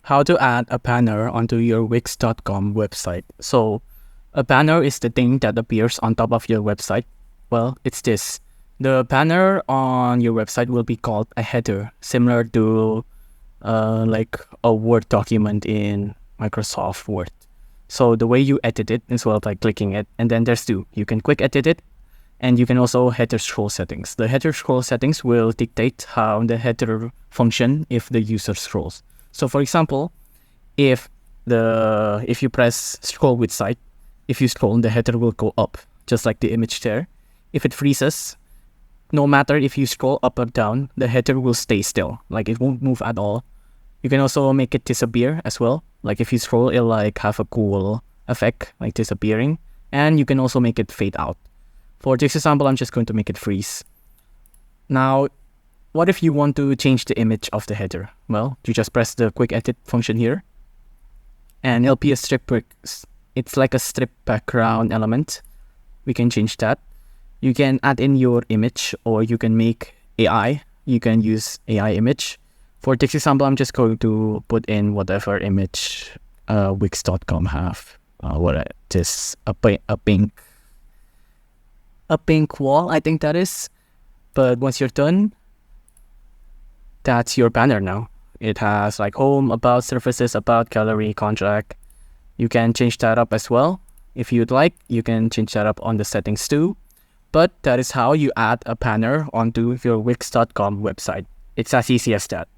How to add a banner onto your Wix.com website. So a banner is the thing that appears on top of your website. Well, it's this. The banner on your website will be called a header, similar to like a Word document in Microsoft Word. So the way you edit it is well by clicking it, and then there's two. You can quick edit it, and you can also header scroll settings. The header scroll settings will dictate how the header function if the user scrolls. So for example, if you press scroll with site, if you scroll, the header will go up, just like the image there. If it freezes, no matter if you scroll up or down, the header will stay still, like it won't move at all. You can also make it disappear as well. Like if you scroll, it'll like have a cool effect, like disappearing. And you can also make it fade out. For this example, I'm just going to make it freeze. Now, what if you want to change the image of the header? Well, you just press the quick edit function here, and it'll be a strip. It's like a strip background element. We can change that. You can add in your image, or you can make AI. You can use AI image. For this example, I'm just going to put in whatever image Wix.com have. A pink wall, I think that is. But once you're done, that's your banner now. It has like home, about, services, about, gallery, contract. You can change that up as well. If you'd like, you can change that up on the settings too. But that is how you add a banner onto your Wix.com website. It's as easy as that.